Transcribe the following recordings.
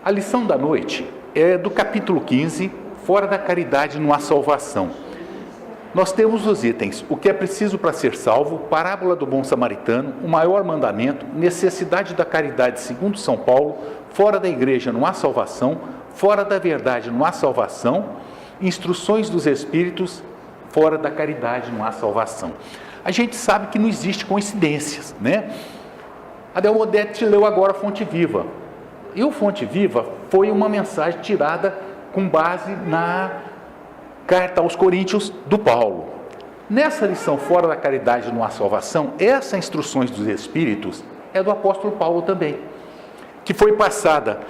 A lição da noite é do capítulo 15, fora da caridade não há salvação. Nós temos os itens: o que é preciso para ser salvo, parábola do bom samaritano, o maior mandamento, necessidade da caridade segundo São Paulo, fora da igreja não há salvação, fora da verdade não há salvação, instruções dos espíritos, fora da caridade não há salvação. A gente sabe que não existe coincidências, né? Adel Modeste leu agora Fonte Viva, e o Fonte Viva foi uma mensagem tirada com base na carta aos Coríntios do Paulo. Nessa lição, fora da caridade não há salvação, essas instruções dos Espíritos é do apóstolo Paulo também, que foi passada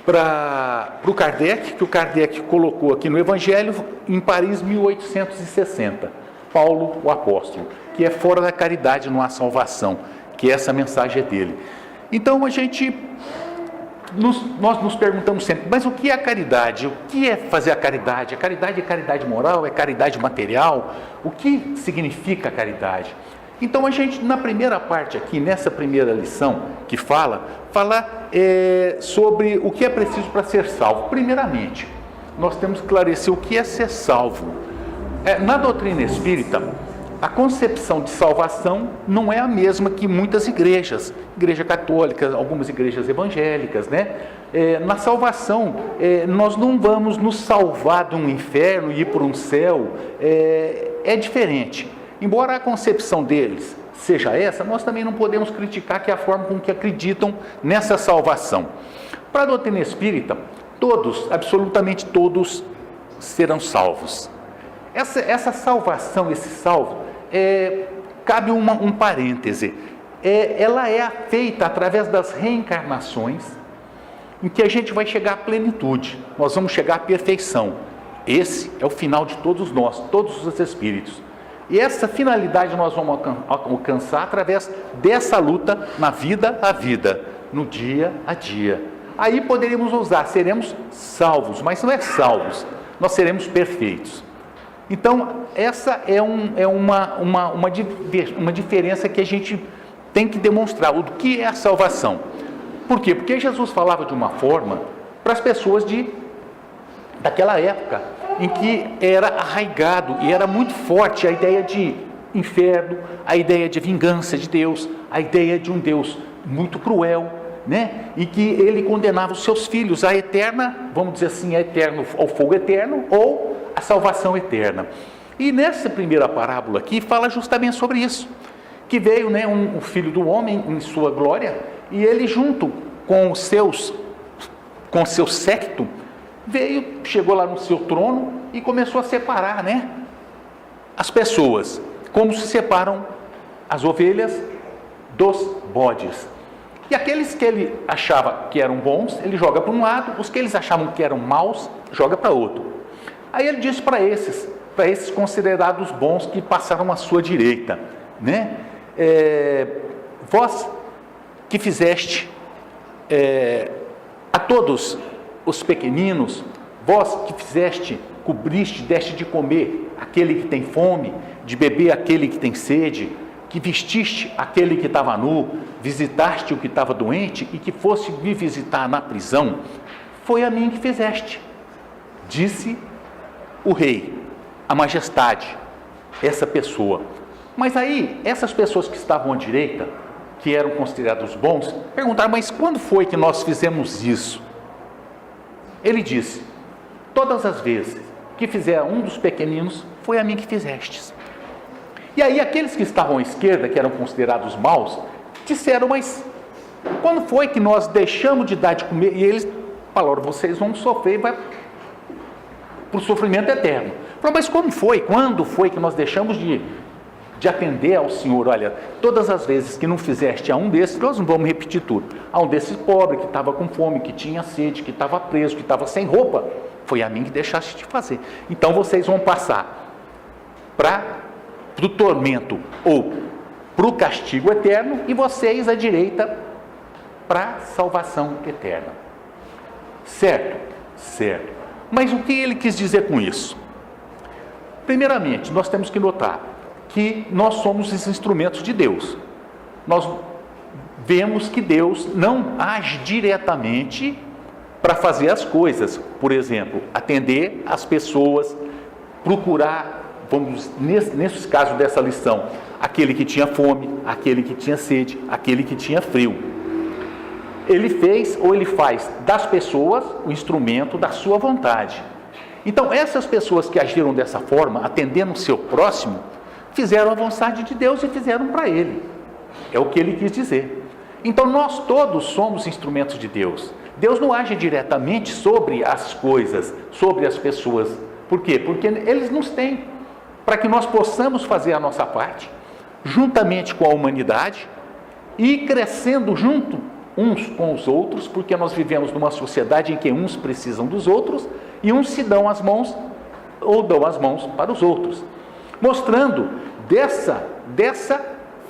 para o Kardec, que o Kardec colocou aqui no Evangelho em Paris, 1860. Paulo, o apóstolo, que é fora da caridade não há salvação, que essa mensagem é dele. Então nós nos perguntamos sempre, mas o que é a caridade? O que é fazer a caridade? A caridade é caridade moral? É caridade material? O que significa a caridade? Então a gente, na primeira parte aqui, nessa primeira lição que fala sobre o que é preciso para ser salvo. Primeiramente, nós temos que esclarecer o que é ser salvo. Na doutrina espírita, a concepção de salvação não é a mesma que muitas igrejas, igreja católica, algumas igrejas evangélicas, né? Na salvação, nós não vamos nos salvar de um inferno e ir para um céu, é diferente. Embora a concepção deles seja essa, nós também não podemos criticar que é a forma com que acreditam nessa salvação. Para a doutrina espírita, todos, absolutamente todos, serão salvos. Essa salvação, esse salvo, cabe um parêntese, ela é feita através das reencarnações, em que a gente vai chegar à plenitude, nós vamos chegar à perfeição. Esse é o final de todos nós, todos os espíritos. E essa finalidade nós vamos alcançar através dessa luta na vida a vida, no dia a dia. Aí poderíamos usar, seremos salvos, mas não é salvos, nós seremos perfeitos. Então, essa é uma diferença que a gente tem que demonstrar, o que é a salvação. Por quê? Porque Jesus falava de uma forma para as pessoas daquela época, em que era arraigado e era muito forte a ideia de inferno, a ideia de vingança de Deus, a ideia de um Deus muito cruel, né? E que ele condenava os seus filhos à eterna, vamos dizer assim, ao fogo eterno ou à salvação eterna. E nessa primeira parábola aqui fala justamente sobre isso, que veio, né, um filho do homem em sua glória, e ele junto com seu séquito, chegou lá no seu trono e começou a separar, né, as pessoas, como se separam as ovelhas dos bodes. E aqueles que ele achava que eram bons, ele joga para um lado, os que eles achavam que eram maus, joga para outro. Aí ele disse para esses considerados bons que passaram à sua direita, né, vós que fizeste a todos os pequeninos, vós que fizeste, cobriste, deste de comer aquele que tem fome, de beber aquele que tem sede, que vestiste aquele que estava nu, visitaste o que estava doente e que fosse me visitar na prisão, foi a mim que fizeste, disse o rei, a majestade, essa pessoa. Mas aí, essas pessoas que estavam à direita, que eram considerados bons, perguntaram, mas quando foi que nós fizemos isso? Ele disse, todas as vezes que fizer um dos pequeninos, foi a mim que fizestes. E aí aqueles que estavam à esquerda, que eram considerados maus, disseram, mas quando foi que nós deixamos de dar de comer? E eles falaram, vocês vão sofrer e vai para o sofrimento eterno. Falaram, mas quando foi que nós deixamos de atender ao Senhor? Olha, todas as vezes que não fizeste a um desses, nós não vamos repetir tudo. A um desses pobre, que estava com fome, que tinha sede, que estava preso, que estava sem roupa, foi a mim que deixaste de fazer. Então vocês vão passar para o tormento ou para o castigo eterno, e vocês à direita para a salvação eterna. Certo? Certo. Mas o que ele quis dizer com isso? Primeiramente, nós temos que notar que nós somos os instrumentos de Deus. Nós vemos que Deus não age diretamente para fazer as coisas. Por exemplo, atender as pessoas, procurar, vamos, nesse caso dessa lição, aquele que tinha fome, aquele que tinha sede, aquele que tinha frio. Ele fez ou ele faz das pessoas o instrumento da sua vontade. Então, essas pessoas que agiram dessa forma, atendendo o seu próximo, fizeram a vontade de Deus e fizeram para ele. É o que ele quis dizer. Então, nós todos somos instrumentos de Deus. Deus não age diretamente sobre as coisas, sobre as pessoas. Por quê? Porque eles nos têm, para que nós possamos fazer a nossa parte, juntamente com a humanidade, e crescendo junto uns com os outros, porque nós vivemos numa sociedade em que uns precisam dos outros, e uns se dão as mãos, ou dão as mãos para os outros. Mostrando dessa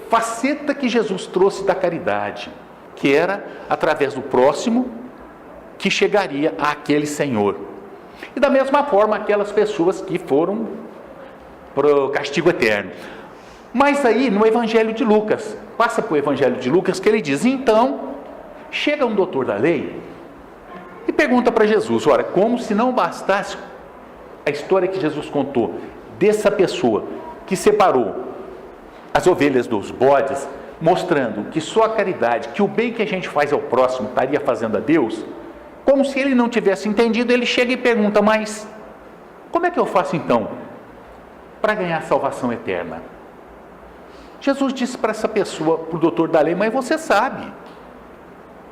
faceta que Jesus trouxe da caridade, que era através do próximo que chegaria àquele Senhor. E da mesma forma, aquelas pessoas que foram para o castigo eterno. Mas aí, no Evangelho de Lucas, passa para o Evangelho de Lucas, que ele diz, então, chega um doutor da lei e pergunta para Jesus, ora, como se não bastasse a história que Jesus contou, dessa pessoa que separou as ovelhas dos bodes, mostrando que só a caridade, que o bem que a gente faz ao próximo estaria fazendo a Deus, como se ele não tivesse entendido, ele chega e pergunta, mas como é que eu faço então para ganhar a salvação eterna? Jesus disse para essa pessoa, para o doutor da lei, mas você sabe.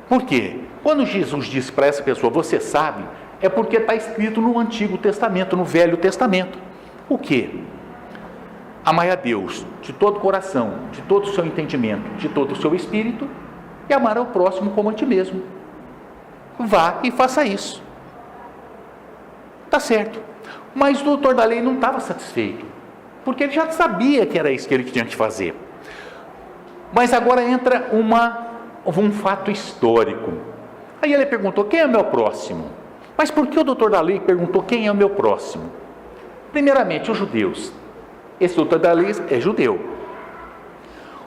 Por quê? Quando Jesus disse para essa pessoa, você sabe, é porque está escrito no Antigo Testamento, no Velho Testamento. O quê? Amai a Deus de todo o coração, de todo o seu entendimento, de todo o seu espírito, e amar ao próximo como a ti mesmo. Vá e faça isso. Está certo. Mas o doutor da lei não estava satisfeito, porque ele já sabia que era isso que ele tinha que fazer. Mas agora entra um fato histórico. Aí ele perguntou, quem é o meu próximo? Mas por que o doutor da lei perguntou quem é o meu próximo? Primeiramente, os judeus. Esse doutor da lei é judeu.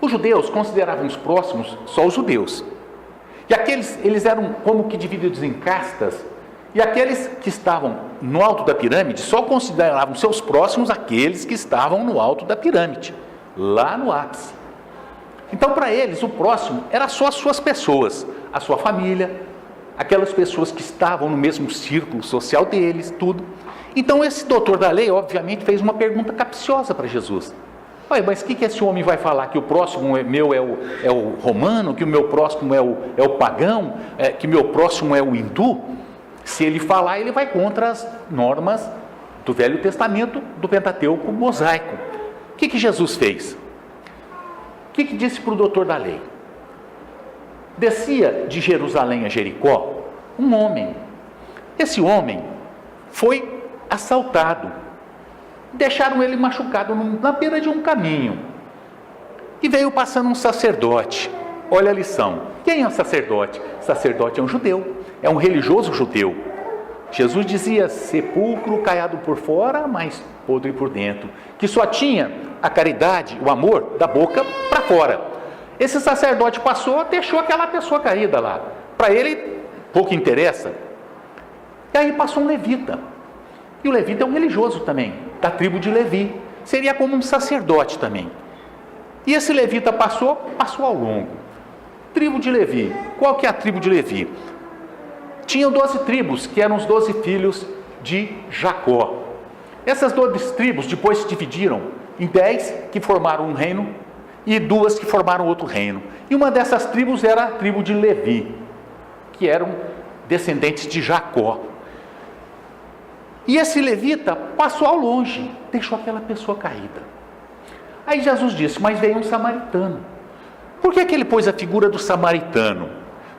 Os judeus consideravam os próximos só os judeus. E eles eram como que divididos em castas, e aqueles que estavam no alto da pirâmide só consideravam seus próximos aqueles que estavam no alto da pirâmide, lá no ápice. Então, para eles, o próximo era só as suas pessoas, a sua família, aquelas pessoas que estavam no mesmo círculo social deles, tudo. Então, esse doutor da lei, obviamente, fez uma pergunta capciosa para Jesus. Olha, mas o que esse homem vai falar? Que o próximo meu é o romano, que o meu próximo é o pagão, que o meu próximo é o hindu? Se ele falar, ele vai contra as normas do Velho Testamento, do Pentateuco mosaico. O que Jesus fez? O que disse para o doutor da lei? Descia de Jerusalém a Jericó um homem. Esse homem foi assaltado. Deixaram ele machucado na beira de um caminho. E veio passando um sacerdote. Olha a lição. Quem é o sacerdote? O sacerdote é um judeu, é um religioso judeu. Jesus dizia, sepulcro caiado por fora, mas podre por dentro. Que só tinha a caridade, o amor, da boca para fora. Esse sacerdote passou, deixou aquela pessoa caída lá. Para ele, pouco interessa. E aí passou um levita. E o levita é um religioso também, da tribo de Levi. Seria como um sacerdote também. E esse levita passou ao longo. Tribo de Levi. Qual que é a tribo de Levi? Tinham 12 tribos, que eram os 12 filhos de Jacó. Essas 12 tribos depois se dividiram em 10 que formaram um reino e 2 que formaram outro reino. E uma dessas tribos era a tribo de Levi, que eram descendentes de Jacó. E esse levita passou ao longe, deixou aquela pessoa caída. Aí Jesus disse, mas veio um samaritano. Por que ele pôs a figura do samaritano?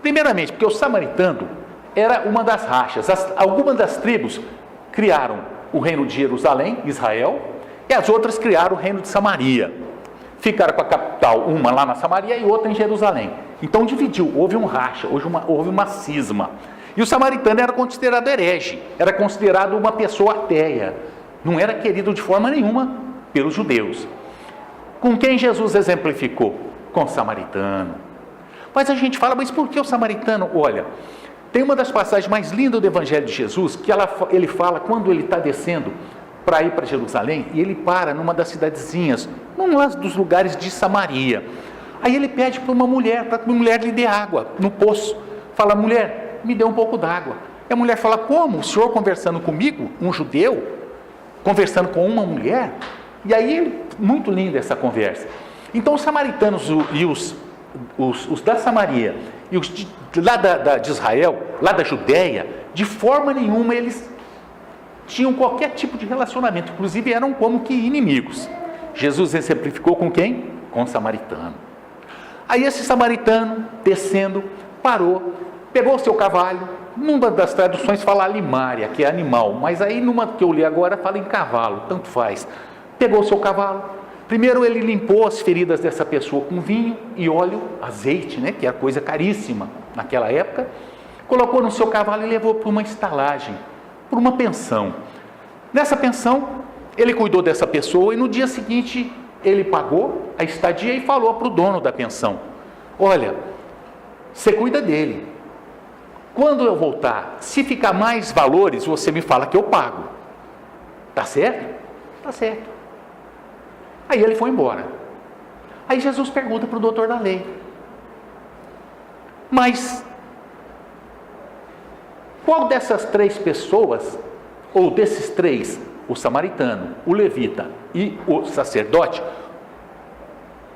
Primeiramente, porque o samaritano era uma das rachas. Algumas das tribos criaram o reino de Jerusalém, Israel, e as outras criaram o reino de Samaria. Ficaram com a capital, uma lá na Samaria e outra em Jerusalém. Então dividiu, houve um racha, houve uma cisma. E o samaritano era considerado herege, era considerado uma pessoa ateia, não era querido de forma nenhuma pelos judeus. Com quem Jesus exemplificou? Com o samaritano. Mas a gente fala, mas por que o samaritano? Olha, tem uma das passagens mais lindas do Evangelho de Jesus, que ele fala quando ele está descendo para ir para Jerusalém, e ele para numa das cidadezinhas, num dos lugares de Samaria. Aí ele pede para uma mulher, para que uma mulher lhe dê água no poço. Fala, mulher, me dê um pouco d'água. E a mulher fala, como? O senhor conversando comigo, um judeu, conversando com uma mulher? E aí, muito linda essa conversa. Então os samaritanos e os da Samaria e os de Israel, lá da Judéia, de forma nenhuma eles tinham qualquer tipo de relacionamento, inclusive eram como que inimigos. Jesus exemplificou com quem? Com o samaritano. Aí esse samaritano, descendo, parou, pegou o seu cavalo, numa das traduções fala alimária, que é animal, mas aí numa que eu li agora fala em cavalo, tanto faz. Pegou o seu cavalo, primeiro ele limpou as feridas dessa pessoa com vinho e óleo, azeite, né, que é coisa caríssima naquela época, colocou no seu cavalo e levou para uma estalagem, para uma pensão. Nessa pensão, ele cuidou dessa pessoa e no dia seguinte ele pagou a estadia e falou para o dono da pensão, olha, você cuida dele, quando eu voltar, se ficar mais valores, você me fala que eu pago, tá certo? Tá certo. Aí ele foi embora. Aí Jesus pergunta para o doutor da lei, mas qual dessas três pessoas, ou desses três, o samaritano, o levita e o sacerdote,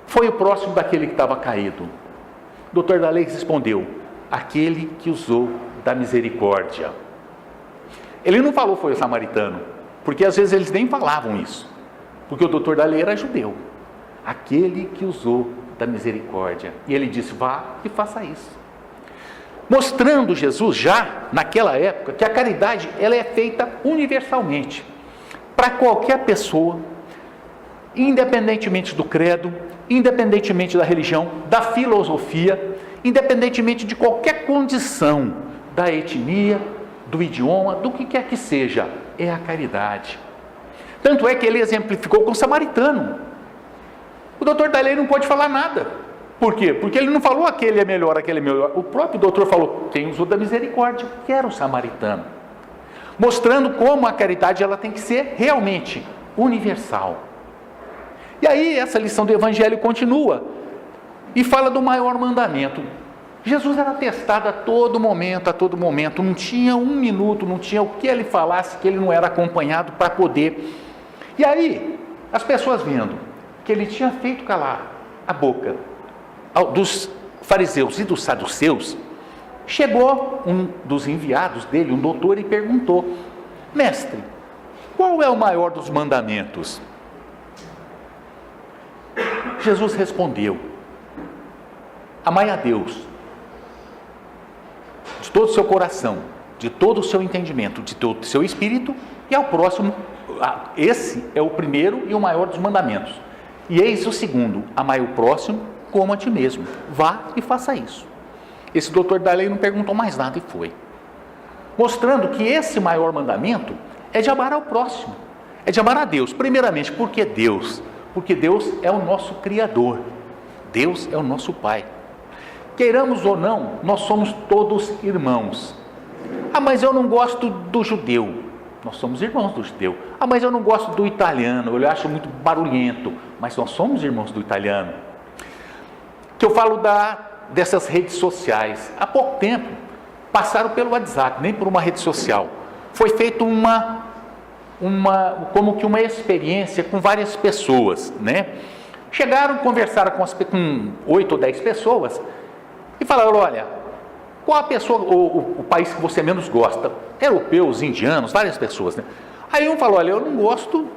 foi o próximo daquele que estava caído? O doutor da lei respondeu, aquele que usou da misericórdia. Ele não falou foi o samaritano, porque às vezes eles nem falavam isso, porque o doutor da lei era judeu. Aquele que usou da misericórdia. E ele disse, vá e faça isso. Mostrando Jesus já naquela época que a caridade ela é feita universalmente para qualquer pessoa, independentemente do credo, independentemente da religião, da filosofia, independentemente de qualquer condição, da etnia, do idioma, do que quer que seja, é a caridade. Tanto é que ele exemplificou com o samaritano. O doutor da lei não pode falar nada. Por quê? Porque ele não falou aquele é melhor, aquele é melhor. O próprio doutor falou, quem usou da misericórdia, que era o samaritano. Mostrando como a caridade ela tem que ser realmente universal. E aí essa lição do Evangelho continua e fala do maior mandamento. Jesus era testado a todo momento, não tinha um minuto, não tinha o que ele falasse que ele não era acompanhado para poder. E aí, as pessoas vendo que ele tinha feito calar a boca dos fariseus e dos saduceus, chegou um dos enviados dele, um doutor, e perguntou, mestre, qual é o maior dos mandamentos? Jesus respondeu, amai a Deus de todo o seu coração, de todo o seu entendimento, de todo o seu espírito, e ao próximo, esse é o primeiro e o maior dos mandamentos. E eis o segundo, amai o próximo como a ti mesmo. Vá e faça isso. Esse doutor da lei não perguntou mais nada e foi. Mostrando que esse maior mandamento é de amar ao próximo, é de amar a Deus. Primeiramente, porque Deus é o nosso Criador, Deus é o nosso Pai. Queiramos ou não, nós somos todos irmãos. Ah, mas eu não gosto do judeu. Nós somos irmãos do judeu. Ah, mas eu não gosto do italiano, eu acho muito barulhento. Mas nós somos irmãos do italiano. Que eu falo dessas redes sociais. Há pouco tempo, passaram pelo WhatsApp, nem por uma rede social. Foi feita como que uma experiência com várias pessoas, né? Chegaram, conversaram com 8 ou 10 pessoas e falaram, olha, qual a pessoa, o país que você menos gosta? Europeus, indianos, várias pessoas, né? Aí um falou, olha, eu não gosto,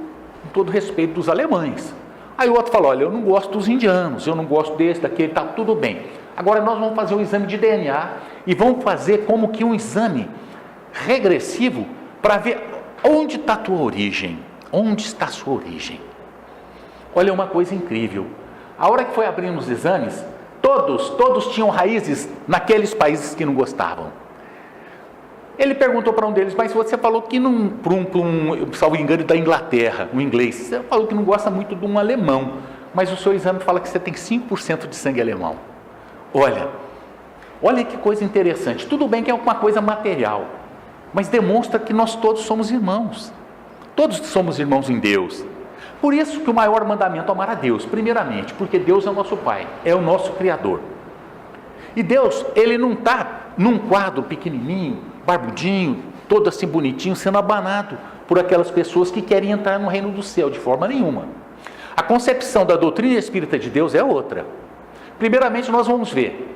com todo respeito, dos alemães. Aí o outro falou, olha, eu não gosto dos indianos, eu não gosto desse, daquele, tá tudo bem. Agora nós vamos fazer um exame de DNA e vamos fazer como que um exame regressivo para ver onde está a tua origem, onde está a sua origem. Olha, uma coisa incrível, a hora que foi abrindo os exames, todos tinham raízes naqueles países que não gostavam. Ele perguntou para um deles, mas você falou que não, salvo engano, da Inglaterra, um inglês, você falou que não gosta muito de um alemão, mas o seu exame fala que você tem 5% de sangue alemão. Olha, Olha que coisa interessante. Tudo bem que é uma coisa material, mas demonstra que nós todos somos irmãos. Todos somos irmãos em Deus. Por isso que o maior mandamento é amar a Deus, primeiramente, porque Deus é o nosso Pai, é o nosso Criador. E Deus, Ele não está num quadro pequenininho, barbudinho, todo assim bonitinho, sendo abanado por aquelas pessoas que querem entrar no reino do céu, de forma nenhuma. A concepção da doutrina espírita de Deus é outra. Primeiramente, nós vamos ver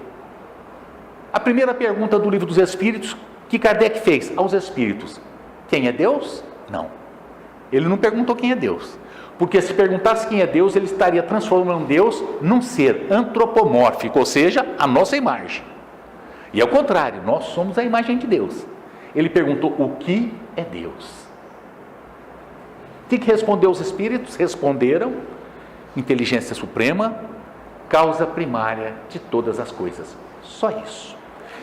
a primeira pergunta do Livro dos Espíritos que Kardec fez aos espíritos: quem é Deus? Não. Ele não perguntou quem é Deus, porque se perguntasse quem é Deus, ele estaria transformando Deus num ser antropomórfico, ou seja, a nossa imagem. E ao contrário, nós somos a imagem de Deus. Ele perguntou: o que é Deus? O que respondeu os espíritos? Responderam: inteligência suprema, causa primária de todas as coisas. Só isso.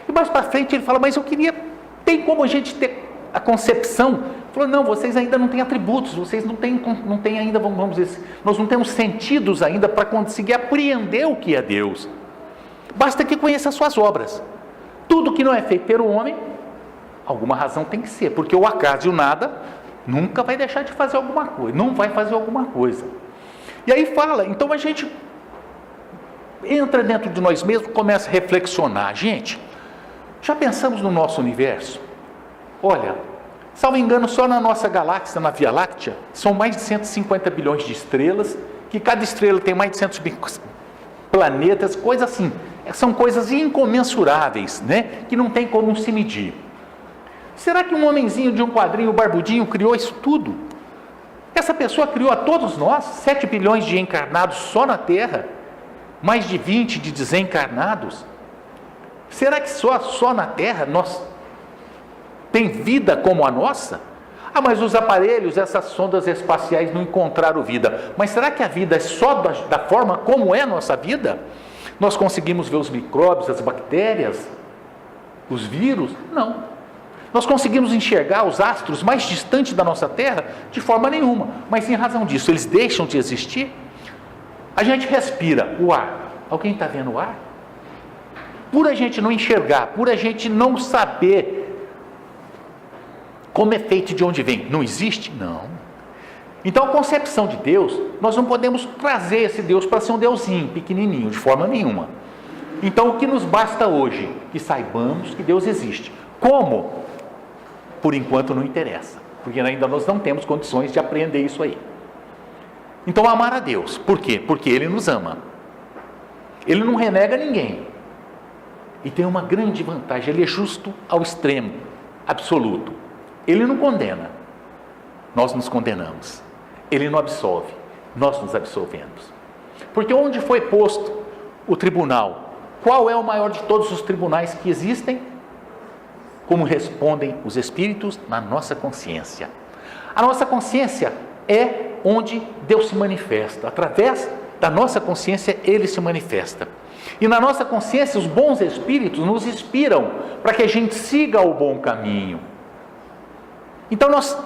E mais para frente ele fala: mas eu queria, tem como a gente ter a concepção? Falou: não, vocês ainda não têm atributos, vocês não têm ainda, vamos dizer, nós não temos sentidos ainda para conseguir apreender o que é Deus. Basta que conheça as suas obras. Tudo que não é feito pelo homem, alguma razão tem que ser, porque o acaso e o nada nunca vai deixar de fazer alguma coisa, não vai fazer alguma coisa. E aí fala, então a gente entra dentro de nós mesmos, começa a reflexionar. Gente, já pensamos no nosso universo? Olha, salvo engano, só na nossa galáxia, na Via Láctea, são mais de 150 bilhões de estrelas, que cada estrela tem mais de 100 planetas, coisas assim. São coisas incomensuráveis, né? Que não tem como se medir. Será que um homenzinho de um quadrinho barbudinho criou isso tudo? Essa pessoa criou a todos nós, 7 bilhões de encarnados só na Terra, mais de 20 de desencarnados. Será que só na Terra nós tem vida como a nossa? Ah, mas os aparelhos, essas sondas espaciais não encontraram vida. Mas será que a vida é só da forma como é a nossa vida? Nós conseguimos ver os micróbios, as bactérias, os vírus? Não. Nós conseguimos enxergar os astros mais distantes da nossa Terra? De forma nenhuma. Mas em razão disso, eles deixam de existir? A gente respira o ar. Alguém está vendo o ar? Por a gente não enxergar, por a gente não saber como é feito, de onde vem, não existe? Não. Então a concepção de Deus, nós não podemos trazer esse Deus para ser um deusinho, pequenininho, de forma nenhuma. Então o que nos basta hoje? Que saibamos que Deus existe. Como? Por enquanto não interessa, porque ainda nós não temos condições de aprender isso aí. Então amar a Deus, por quê? Porque Ele nos ama. Ele não renega ninguém. E tem uma grande vantagem, Ele é justo ao extremo, absoluto. Ele não condena, nós nos condenamos. Ele não absolve, nós nos absolvemos. Porque onde foi posto o tribunal? Qual é o maior de todos os tribunais que existem? Como respondem os espíritos? Na nossa consciência. A nossa consciência é onde Deus se manifesta. Através da nossa consciência Ele se manifesta. E na nossa consciência os bons espíritos nos inspiram para que a gente siga o bom caminho. Então nós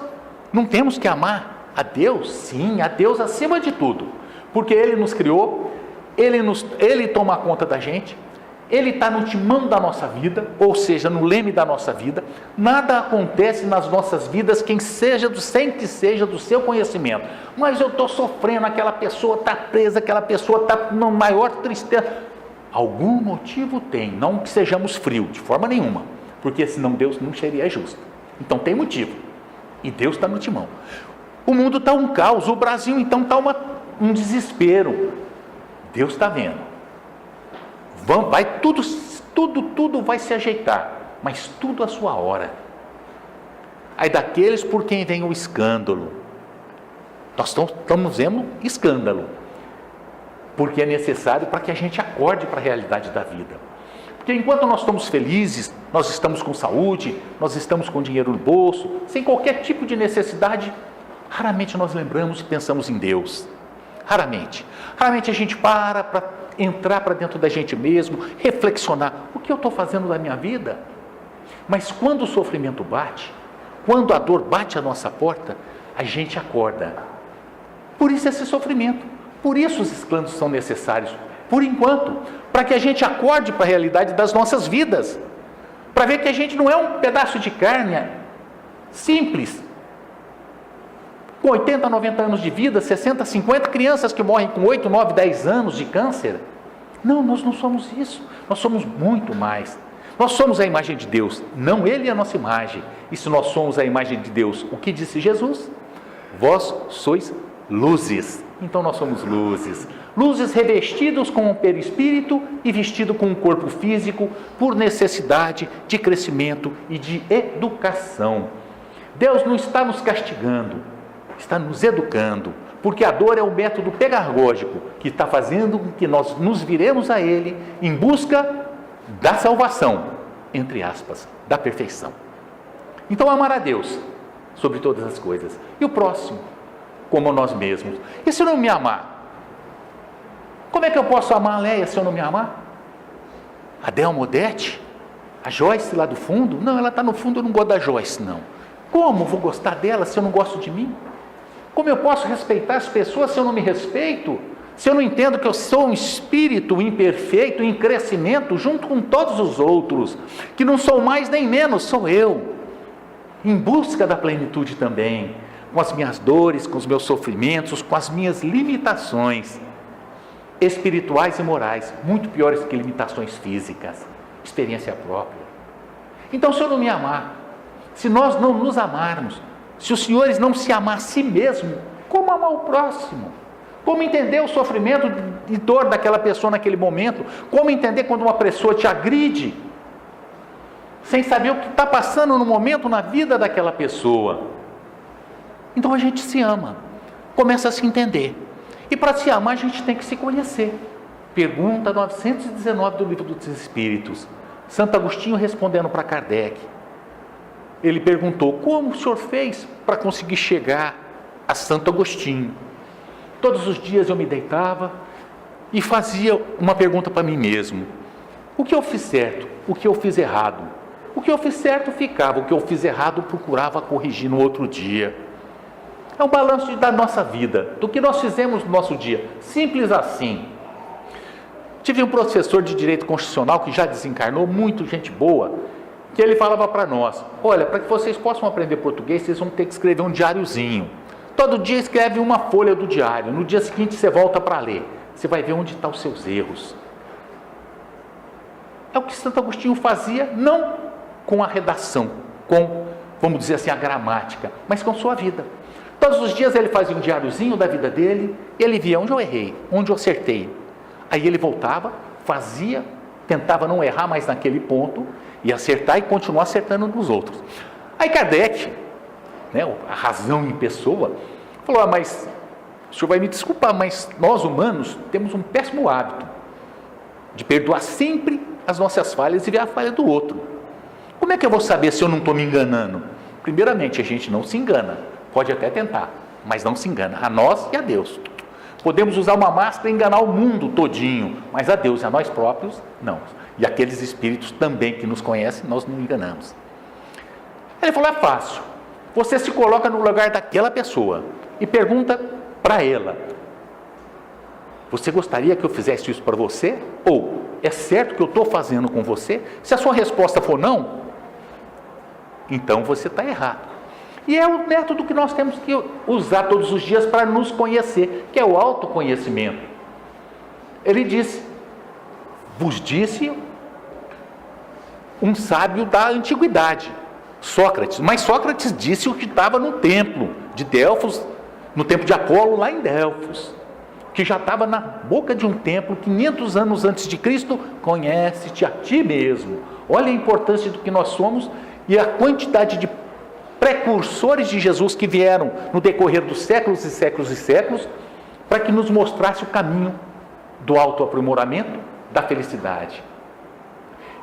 não temos que amar a Deus? Sim, a Deus acima de tudo, porque Ele nos criou, Ele toma conta da gente, Ele está no timão da nossa vida, ou seja, no leme da nossa vida. Nada acontece nas nossas vidas sem que seja do seu conhecimento. Mas eu estou sofrendo, aquela pessoa está presa, aquela pessoa está na maior tristeza. Algum motivo tem, não que sejamos frios, de forma nenhuma, porque senão Deus não seria justo. Então tem motivo, e Deus está no timão. O mundo está um caos, o Brasil então está um desespero. Deus está vendo. Vai tudo vai se ajeitar, mas tudo à sua hora. Aí daqueles por quem vem o escândalo, nós estamos vendo escândalo, porque é necessário para que a gente acorde para a realidade da vida. Porque enquanto nós estamos felizes, nós estamos com saúde, nós estamos com dinheiro no bolso, sem qualquer tipo de necessidade, raramente nós lembramos e pensamos em Deus. Raramente a gente para entrar para dentro da gente mesmo, reflexionar, o que eu estou fazendo da minha vida? Mas quando o sofrimento bate, quando a dor bate à nossa porta, a gente acorda. Por isso esse sofrimento, por isso os escândalos são necessários, por enquanto, para que a gente acorde para a realidade das nossas vidas, para ver que a gente não é um pedaço de carne simples, com 80, 90 anos de vida, 60, 50, crianças que morrem com 8, 9, 10 anos de câncer. Não, nós não somos isso, nós somos muito mais. Nós somos a imagem de Deus, não Ele é a nossa imagem. E se nós somos a imagem de Deus, o que disse Jesus? Vós sois luzes. Então nós somos luzes. Luzes revestidos com o perispírito e vestidos com o corpo físico por necessidade de crescimento e de educação. Deus não está nos castigando, está nos educando, porque a dor é o método pedagógico que está fazendo com que nós nos viremos a Ele em busca da salvação, entre aspas, da perfeição. Então amar a Deus sobre todas as coisas e o próximo como nós mesmos. E se eu não me amar? Como é que eu posso amar a Leia se eu não me amar? A Delma Odete? A Joyce lá do fundo? Não, ela está no fundo, eu não gosto da Joyce, não. Como vou gostar dela se eu não gosto de mim? Como eu posso respeitar as pessoas se eu não me respeito? Se eu não entendo que eu sou um espírito imperfeito, em crescimento, junto com todos os outros, que não sou mais nem menos, sou eu, em busca da plenitude também, com as minhas dores, com os meus sofrimentos, com as minhas limitações espirituais e morais, muito piores que limitações físicas, experiência própria. Então, se eu não me amar, se nós não nos amarmos, se os senhores não se amar a si mesmo, como amar o próximo? Como entender o sofrimento e dor daquela pessoa naquele momento? Como entender quando uma pessoa te agride, sem saber o que está passando no momento na vida daquela pessoa? Então a gente se ama, começa a se entender. E para se amar a gente tem que se conhecer. Pergunta 919 do Livro dos Espíritos. Santo Agostinho respondendo para Kardec. Ele perguntou: como o senhor fez para conseguir chegar a Santo Agostinho? Todos os dias eu me deitava e fazia uma pergunta para mim mesmo: o que eu fiz certo? O que eu fiz errado? O que eu fiz certo ficava, o que eu fiz errado procurava corrigir no outro dia. É um balanço da nossa vida, do que nós fizemos no nosso dia, simples assim. Tive um professor de Direito Constitucional que já desencarnou, muito gente boa, que ele falava para nós: olha, para que vocês possam aprender português, vocês vão ter que escrever um diáriozinho. Todo dia escreve uma folha do diário, no dia seguinte você volta para ler, você vai ver onde estão os seus erros. É o que Santo Agostinho fazia, não com a redação, com, vamos dizer assim, a gramática, mas com sua vida. Todos os dias ele fazia um diáriozinho da vida dele, e ele via onde eu errei, onde eu acertei. Aí ele voltava, fazia, tentava não errar mais naquele ponto, e acertar e continuar acertando nos outros. Aí Kardec, a razão em pessoa, falou: mas o senhor vai me desculpar, mas nós humanos temos um péssimo hábito de perdoar sempre as nossas falhas e ver a falha do outro. Como é que eu vou saber se eu não estou me enganando? Primeiramente, a gente não se engana, pode até tentar, mas não se engana, a nós e a Deus. Podemos usar uma máscara e enganar o mundo todinho, mas a Deus e a nós próprios, não. E aqueles espíritos também que nos conhecem, nós não enganamos. Ele falou: é fácil. Você se coloca no lugar daquela pessoa e pergunta para ela: você gostaria que eu fizesse isso para você? Ou é certo que eu estou fazendo com você? Se a sua resposta for não, então você está errado. E é o método que nós temos que usar todos os dias para nos conhecer, que é o autoconhecimento. Ele disse: vos disse um sábio da antiguidade, Sócrates. Mas Sócrates disse o que estava no templo de Delfos, no templo de Apolo, lá em Delfos, que já estava na boca de um templo 500 anos antes de Cristo. Conhece-te a ti mesmo. Olha a importância do que nós somos e a quantidade de precursores de Jesus que vieram no decorrer dos séculos e séculos e séculos para que nos mostrasse o caminho do autoaprimoramento, da felicidade.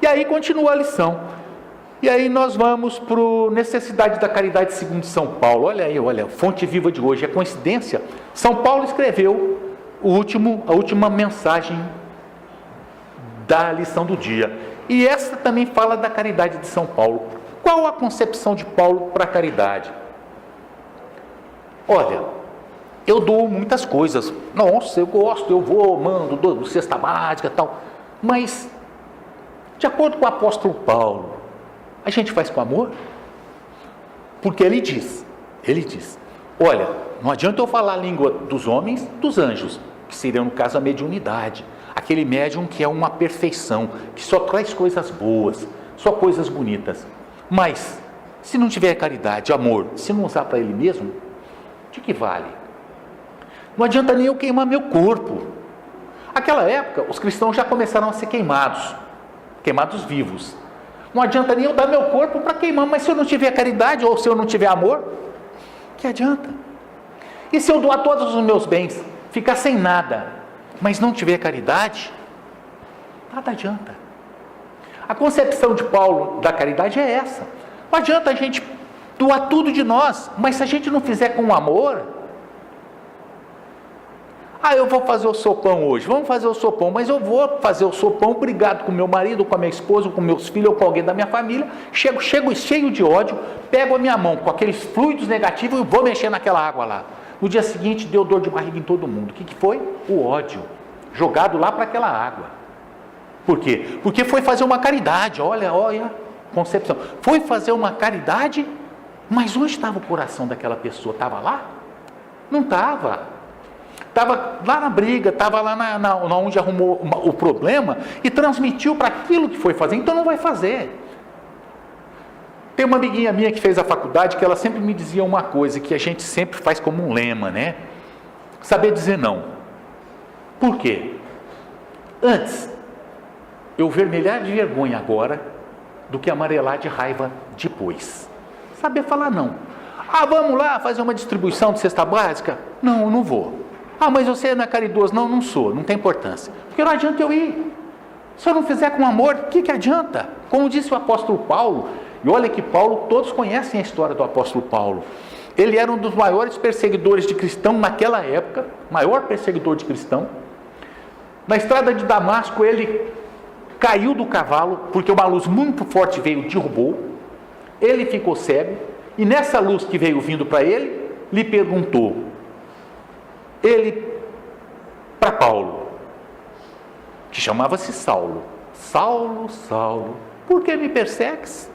E aí continua a lição. E aí nós vamos para a necessidade da caridade segundo São Paulo. Olha aí, olha, fonte viva de hoje. É coincidência? São Paulo escreveu a última mensagem da lição do dia. E essa também fala da caridade de São Paulo. Qual a concepção de Paulo para a caridade? Olha, eu dou muitas coisas. Nossa, eu gosto, eu vou, mando, dou cesta básica e tal. Mas, de acordo com o apóstolo Paulo, a gente faz com amor? Porque ele diz, olha, não adianta eu falar a língua dos homens, dos anjos, que seria no caso a mediunidade, aquele médium que é uma perfeição, que só traz coisas boas, só coisas bonitas. Mas, se não tiver caridade, amor, se não usar para ele mesmo, de que vale? Não adianta nem eu queimar meu corpo. Naquela época, os cristãos já começaram a ser queimados vivos. Não adianta nem eu dar meu corpo para queimar, mas se eu não tiver caridade ou se eu não tiver amor, que adianta? E se eu doar todos os meus bens, ficar sem nada, mas não tiver caridade, nada adianta. A concepção de Paulo da caridade é essa. Não adianta a gente doar tudo de nós, mas se a gente não fizer com amor, eu vou fazer o sopão hoje, vamos fazer o sopão, mas eu vou fazer o sopão brigado com meu marido, com a minha esposa, com meus filhos ou com alguém da minha família, chego cheio de ódio, pego a minha mão com aqueles fluidos negativos e vou mexer naquela água lá. No dia seguinte deu dor de barriga em todo mundo. O que foi? O ódio, jogado lá para aquela água. Por quê? Porque foi fazer uma caridade, olha, concepção, foi fazer uma caridade, mas onde estava o coração daquela pessoa? Estava lá? Não estava. Estava lá na briga, estava lá na onde arrumou o problema e transmitiu para aquilo que foi fazer, então não vai fazer. Tem uma amiguinha minha que fez a faculdade que ela sempre me dizia uma coisa que a gente sempre faz como um lema, né? Saber dizer não. Por quê? Antes, eu vermelhar de vergonha agora do que amarelar de raiva depois. Saber falar não. Vamos lá fazer uma distribuição de cesta básica? Não, eu não vou. Mas você não é caridoso? Não, não sou, não tem importância. Porque não adianta eu ir. Se eu não fizer com amor, o que adianta? Como disse o apóstolo Paulo, e olha que Paulo, todos conhecem a história do apóstolo Paulo. Ele era um dos maiores perseguidores de cristão naquela época, maior perseguidor de cristão. Na estrada de Damasco, ele caiu do cavalo, porque uma luz muito forte veio e derrubou. Ele ficou cego, e nessa luz que veio vindo para ele, lhe perguntou, para Paulo, que chamava-se Saulo, Saulo, Saulo, por que me persegues?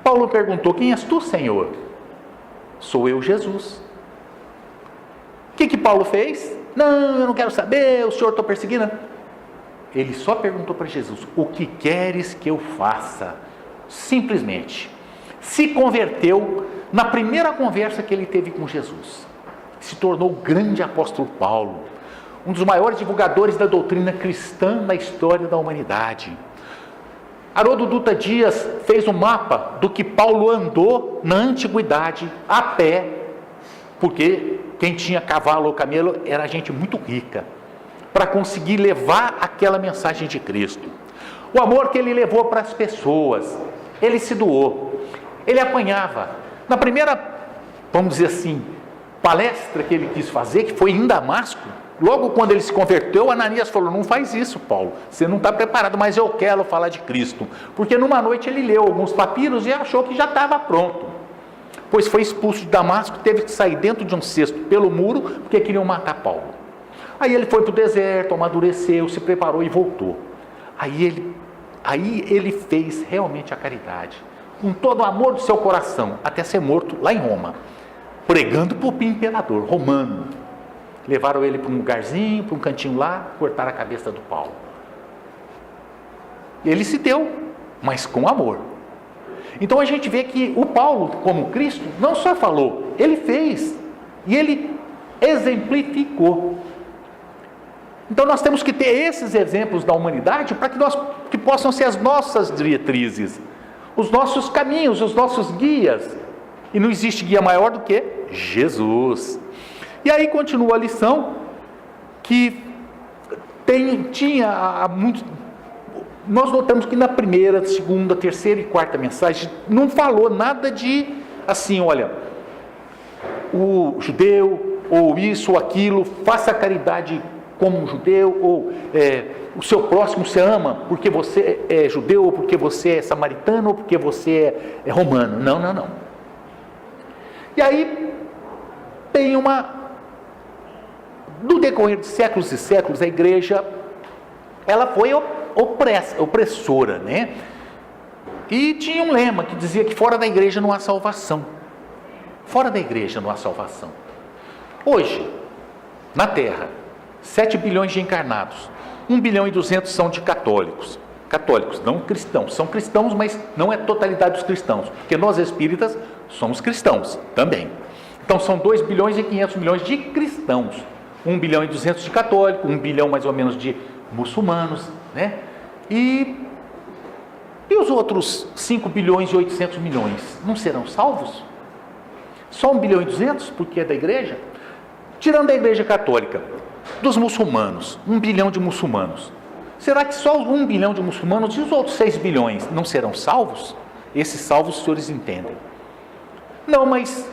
Paulo perguntou, quem és tu, Senhor? Sou eu, Jesus. O que Paulo fez? Não, eu não quero saber, o Senhor está perseguindo. Ele só perguntou para Jesus, o que queres que eu faça? Simplesmente, se converteu na primeira conversa que ele teve com Jesus. Se tornou o grande apóstolo Paulo, um dos maiores divulgadores da doutrina cristã na história da humanidade. Haroldo Dutra Dias fez um mapa do que Paulo andou na antiguidade a pé, porque quem tinha cavalo ou camelo era gente muito rica, para conseguir levar aquela mensagem de Cristo. O amor que ele levou para as pessoas, ele se doou, ele apanhava. Na primeira, vamos dizer assim, palestra que ele quis fazer, que foi em Damasco, logo quando ele se converteu, Ananias falou, não faz isso, Paulo, você não está preparado, mas eu quero falar de Cristo, porque numa noite ele leu alguns papiros e achou que já estava pronto, pois foi expulso de Damasco, teve que sair dentro de um cesto pelo muro, porque queriam matar Paulo. Aí ele foi para o deserto, amadureceu, se preparou e voltou. Aí ele fez realmente a caridade, com todo o amor do seu coração, até ser morto lá em Roma, pregando para o imperador romano. Levaram ele para um lugarzinho, para um cantinho lá, cortaram a cabeça do Paulo. Ele se deu, mas com amor. Então a gente vê que o Paulo, como Cristo, não só falou, ele fez, e ele exemplificou. Então nós temos que ter esses exemplos da humanidade para que possam ser as nossas diretrizes, os nossos caminhos, os nossos guias. E não existe guia maior do que Jesus. E aí continua a lição, que tinha muito. Nós notamos que na primeira, segunda, terceira e quarta mensagem não falou nada de assim, olha, o judeu, ou isso ou aquilo, faça caridade como um judeu, ou o seu próximo você ama porque você é judeu, ou porque você é samaritano, ou porque você é romano. Não. E aí, tem no decorrer de séculos e séculos, a igreja, ela foi opressora, né? E tinha um lema que dizia que fora da igreja não há salvação. Fora da igreja não há salvação. Hoje, na Terra, 7 bilhões de encarnados, 1 bilhão e 200 são de católicos. Católicos, não cristãos. São cristãos, mas não é totalidade dos cristãos, porque nós espíritas somos cristãos também. Então são 2 bilhões e 500 milhões de cristãos. 1 bilhão e 200 de católicos, 1 bilhão mais ou menos de muçulmanos, né? E os outros 5 bilhões e 800 milhões não serão salvos? Só 1 bilhão e 200, porque é da igreja? Tirando a igreja católica, dos muçulmanos, 1 bilhão de muçulmanos, será que só 1 bilhão de muçulmanos e os outros 6 bilhões não serão salvos? Esses salvos os senhores entendem. Não, mas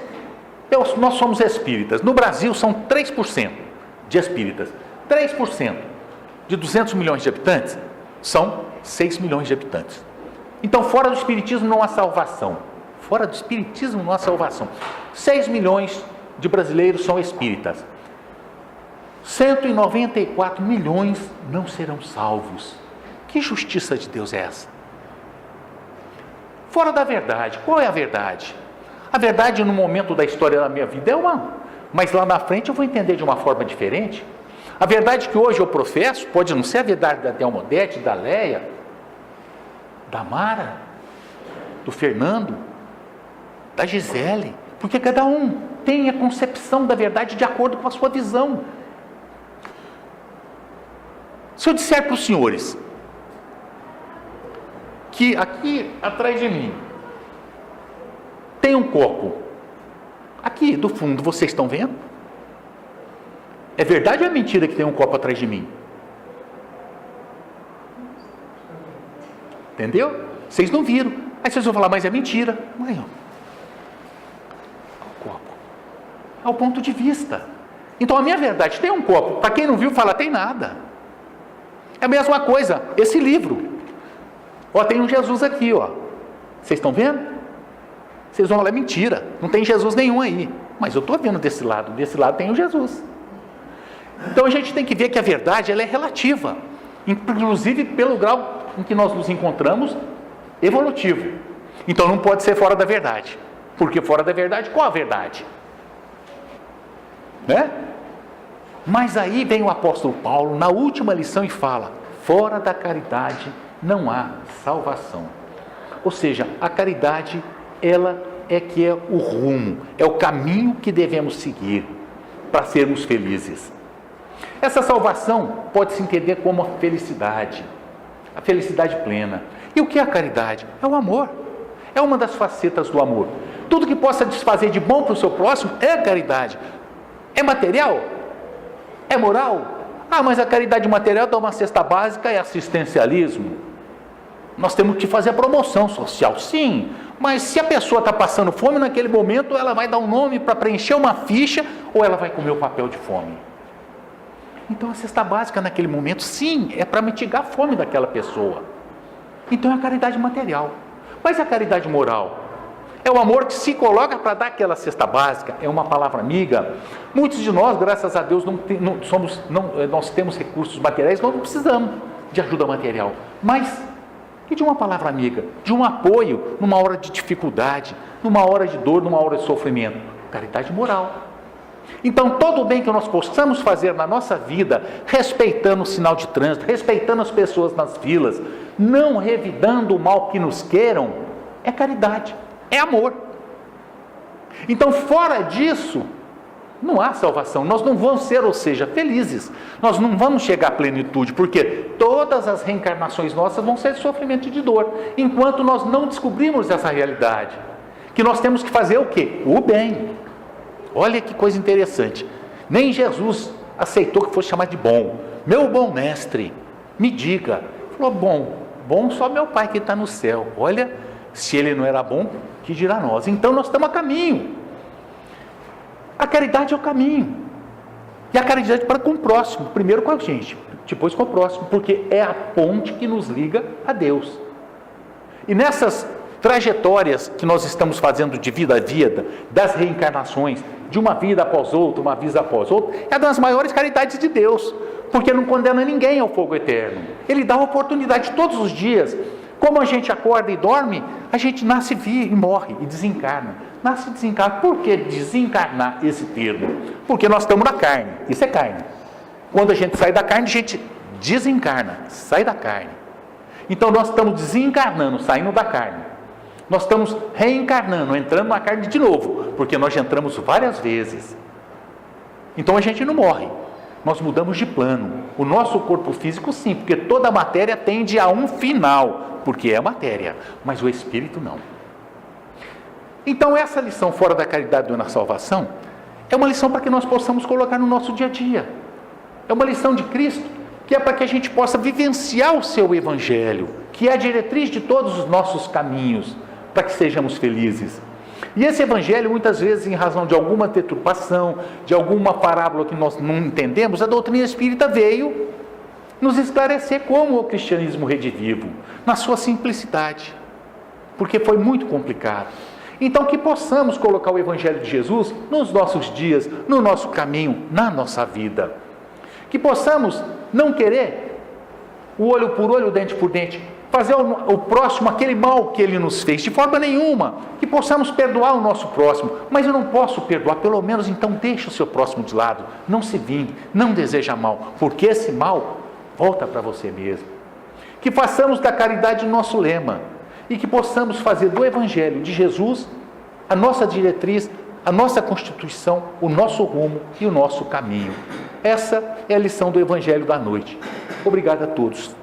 nós somos espíritas. No Brasil são 3% de espíritas. 3% de 200 milhões de habitantes são 6 milhões de habitantes. Então, fora do espiritismo não há salvação. Fora do espiritismo não há salvação. 6 milhões de brasileiros são espíritas. 194 milhões não serão salvos. Que justiça de Deus é essa? Fora da verdade. Qual é a verdade? A verdade, no momento da história da minha vida, é uma, mas lá na frente eu vou entender de uma forma diferente. A verdade que hoje eu professo pode não ser a verdade da Delmodete, da Leia, da Mara, do Fernando, da Gisele, porque cada um tem a concepção da verdade de acordo com a sua visão. Se eu disser para os senhores que aqui atrás de mim tem um copo, aqui do fundo, vocês estão vendo? É verdade ou é mentira que tem um copo atrás de mim? Entendeu? Vocês não viram. Aí vocês vão falar, mas é mentira. Aí, ó. O copo. É o ponto de vista. Então a minha verdade, tem um copo. Para quem não viu, fala, tem nada. É a mesma coisa, esse livro. Ó, tem um Jesus aqui, ó. Vocês estão vendo? Vocês vão falar, é mentira. Não tem Jesus nenhum aí. Mas eu estou vendo desse lado tem o Jesus. Então a gente tem que ver que a verdade, ela é relativa. Inclusive pelo grau em que nós nos encontramos evolutivo. Então não pode ser fora da verdade. Porque fora da verdade, qual a verdade? Né? Mas aí vem o apóstolo Paulo na última lição e fala, fora da caridade não há salvação. Ou seja, a caridade, ela é que é o rumo, é o caminho que devemos seguir para sermos felizes. Essa salvação pode se entender como a felicidade plena. E o que é a caridade? É o amor. É uma das facetas do amor. Tudo que possa desfazer de bom para o seu próximo é caridade. É material? É moral? Ah, mas a caridade material dá uma cesta básica, é assistencialismo. Nós temos que fazer a promoção social, sim. Mas se a pessoa está passando fome naquele momento, ela vai dar um nome para preencher uma ficha ou ela vai comer o papel de fome? Então a cesta básica naquele momento, sim, é para mitigar a fome daquela pessoa. Então é a caridade material. Mas a caridade moral é o amor que se coloca para dar aquela cesta básica, é uma palavra amiga. Muitos de nós, graças a Deus, nós temos recursos materiais, nós não precisamos de ajuda material. Mas e de uma palavra amiga, de um apoio numa hora de dificuldade, numa hora de dor, numa hora de sofrimento? Caridade moral. Então, todo o bem que nós possamos fazer na nossa vida, respeitando o sinal de trânsito, respeitando as pessoas nas filas, não revidando o mal que nos queiram, é caridade, é amor. Então, fora disso, não há salvação. Nós não vamos ser, ou seja, felizes. Nós não vamos chegar à plenitude, porque todas as reencarnações nossas vão ser de sofrimento e de dor, enquanto nós não descobrirmos essa realidade, que nós temos que fazer o quê? O bem. Olha que coisa interessante, nem Jesus aceitou que fosse chamado de bom. Meu bom mestre, me diga. Falou, bom só meu pai que está no céu. Olha, se ele não era bom, que dirá nós? Então nós estamos a caminho. A caridade é o caminho. E a caridade para com o próximo, primeiro com a gente, depois com o próximo, porque é a ponte que nos liga a Deus. E nessas trajetórias que nós estamos fazendo de vida a vida, das reencarnações, de uma vida após outra, uma vida após outra, é das maiores caridades de Deus, porque não condena ninguém ao fogo eterno. Ele dá oportunidade todos os dias. Como a gente acorda e dorme, a gente nasce e morre e desencarna. Nasce e desencarna. Por que desencarnar esse termo? Porque nós estamos na carne. Isso é carne. Quando a gente sai da carne, a gente desencarna, sai da carne. Então nós estamos desencarnando, saindo da carne. Nós estamos reencarnando, entrando na carne de novo, porque nós já entramos várias vezes. Então a gente não morre. Nós mudamos de plano. O nosso corpo físico sim, porque toda a matéria tende a um final, porque é matéria, mas o espírito não. Então essa lição fora da caridade e na salvação é uma lição para que nós possamos colocar no nosso dia a dia. É uma lição de Cristo, que é para que a gente possa vivenciar o seu Evangelho, que é a diretriz de todos os nossos caminhos, para que sejamos felizes. E esse Evangelho, muitas vezes, em razão de alguma deturpação, de alguma parábola que nós não entendemos, a doutrina espírita veio nos esclarecer como o cristianismo redivivo, na sua simplicidade, porque foi muito complicado. Então, que possamos colocar o Evangelho de Jesus nos nossos dias, no nosso caminho, na nossa vida. Que possamos não querer o olho por olho, o dente por dente, fazer ao próximo aquele mal que ele nos fez, de forma nenhuma. Que possamos perdoar o nosso próximo, mas eu não posso perdoar, pelo menos então deixa o seu próximo de lado, não se vingue, não deseja mal, porque esse mal volta para você mesmo. Que façamos da caridade o nosso lema, e que possamos fazer do Evangelho de Jesus a nossa diretriz, a nossa constituição, o nosso rumo e o nosso caminho. Essa é a lição do Evangelho da noite. Obrigado a todos.